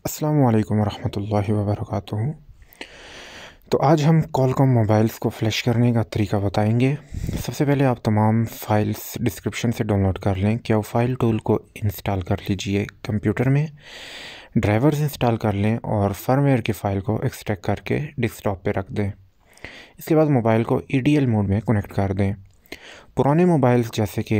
अस्सलामु अलैकुम वरहमतुल्लाहि वबरकातुहू। तो आज हम कॉलकॉम मोबाइल्स को फ्लैश करने का तरीका बताएंगे। सबसे पहले आप तमाम फाइल्स डिस्क्रिप्शन से डाउनलोड कर लें। क्या फाइल टूल को इंस्टॉल कर लीजिए कंप्यूटर में, ड्राइवर्स इंस्टॉल कर लें और फर्मवेयर की फ़ाइल को एक्सट्रैक्ट करके डेस्कटॉप पे रख दें। इसके बाद मोबाइल को EDL मोड में कनेक्ट कर दें। पुराने मोबाइल्स जैसे कि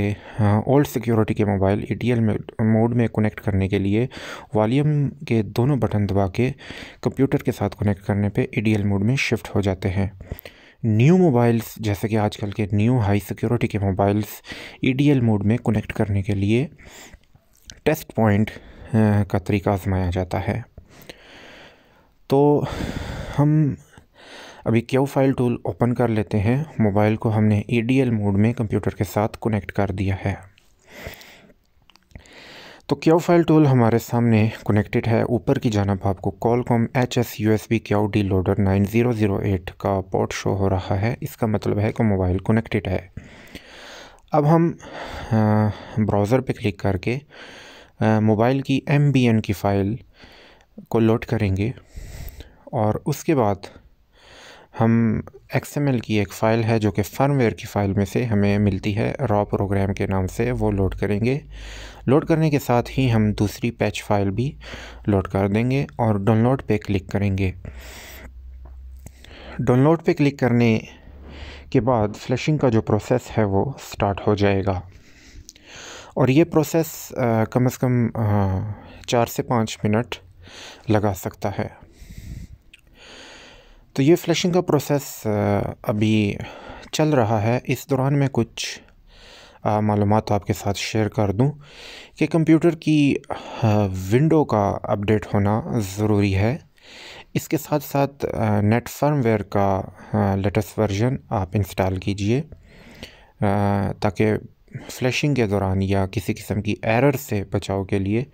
ओल्ड सिक्योरिटी के मोबाइल EDL मोड में कनेक्ट करने के लिए वॉल्यूम के दोनों बटन दबा के कंप्यूटर के साथ कनेक्ट करने पे EDL मोड में शिफ्ट हो जाते हैं। न्यू मोबाइल्स जैसे कि आजकल के न्यू हाई सिक्योरिटी के मोबाइल्स EDL मोड में कनेक्ट करने के लिए टेस्ट पॉइंट का तरीका आजमाया जाता है। तो हम अभी क्यू फाइल टूल ओपन कर लेते हैं। मोबाइल को हमने EDL मोड में कंप्यूटर के साथ कनेक्ट कर दिया है। तो क्यू फाइल टूल हमारे सामने कनेक्टेड है। ऊपर की जानब आपको Qualcomm HS USB Q D loader 9008 का पोर्ट शो हो रहा है। इसका मतलब है कि मोबाइल कनेक्टेड है। अब हम ब्राउज़र पे क्लिक करके मोबाइल की MBN की फ़ाइल को लोड करेंगे और उसके बाद हम XML की एक फ़ाइल है जो कि फर्मवेयर की फ़ाइल में से हमें मिलती है, रॉ प्रोग्राम के नाम से, वो लोड करेंगे। लोड करने के साथ ही हम दूसरी पैच फाइल भी लोड कर देंगे और डाउनलोड पे क्लिक करेंगे। डाउनलोड पे क्लिक करने के बाद फ्लैशिंग का जो प्रोसेस है वो स्टार्ट हो जाएगा और ये प्रोसेस कम से कम 4 से 5 मिनट लगा सकता है। तो ये फ्लैशिंग का प्रोसेस अभी चल रहा है। इस दौरान मैं कुछ मालूमात आपके साथ शेयर कर दूं कि कंप्यूटर की विंडो का अपडेट होना ज़रूरी है। इसके साथ साथ नेट फर्मवेयर का लेटेस्ट वर्जन आप इंस्टॉल कीजिए ताकि फ्लैशिंग के दौरान या किसी किस्म की एरर से बचाव के लिए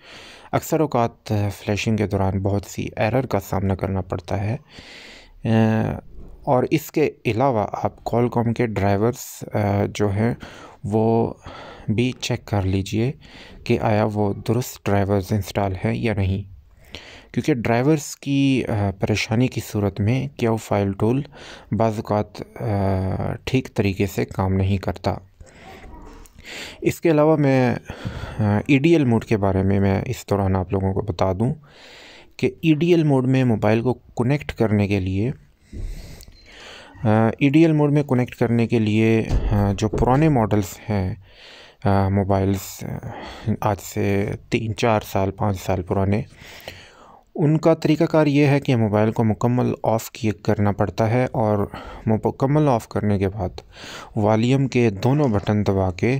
अक्सर औक़ात फ्लैशिंग के दौरान बहुत सी एरर का सामना करना पड़ता है। और इसके अलावा आप कॉलकॉम के ड्राइवर्स जो हैं वो भी चेक कर लीजिए कि आया वो दुरुस्त ड्राइवर्स इंस्टॉल हैं या नहीं, क्योंकि ड्राइवर्स की परेशानी की सूरत में क्यू फाइल टूल बाज़ औक़ात ठीक तरीके से काम नहीं करता। इसके अलावा मैं EDL मोड के बारे में मैं इस दौरान आप लोगों को बता दूं कि EDL मोड में मोबाइल को कनेक्ट करने के लिए EDL मोड में कनेक्ट करने के लिए जो पुराने मॉडल्स हैं मोबाइल्स आज से 3-4 साल 5 साल पुराने, उनका तरीक़ाकार ये है कि मोबाइल को मुकम्मल ऑफ़ करना पड़ता है और मुकम्मल ऑफ़ करने के बाद वॉल्यूम के दोनों बटन दबा के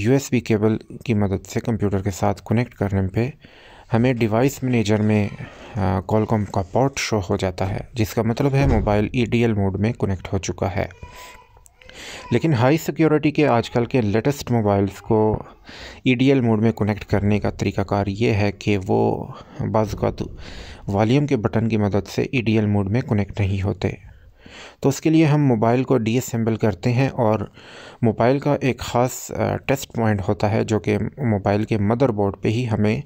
USB केबल की मदद से कंप्यूटर के साथ कनेक्ट करने पे हमें डिवाइस मैनेजर में कॉलकॉम का पोर्ट शो हो जाता है, जिसका मतलब है मोबाइल EDL मोड में कनेक्ट हो चुका है। लेकिन हाई सिक्योरिटी के आजकल के लेटेस्ट मोबाइल्स को EDL मोड में कनेक्ट करने का तरीक़ाकार ये है कि वो बाज़ औक़ात वॉल्यूम के बटन की मदद से EDL मोड में कनेक्ट नहीं होते। तो उसके लिए हम मोबाइल को डीअसेंबल करते हैं और मोबाइल का एक ख़ास टेस्ट पॉइंट होता है जो कि मोबाइल के मदरबोर्ड पे ही हमें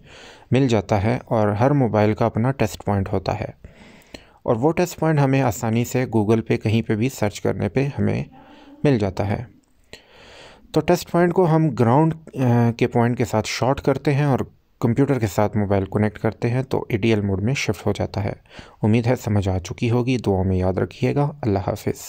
मिल जाता है और हर मोबाइल का अपना टेस्ट पॉइंट होता है और वो टेस्ट पॉइंट हमें आसानी से गूगल पे कहीं पे भी सर्च करने पे हमें मिल जाता है। तो टेस्ट पॉइंट को हम ग्राउंड के पॉइंट के साथ शॉर्ट करते हैं और कंप्यूटर के साथ मोबाइल कनेक्ट करते हैं तो EDL मोड में शिफ्ट हो जाता है। उम्मीद है समझ आ चुकी होगी। दुआ में याद रखिएगा। अल्लाह हाफ़िज़।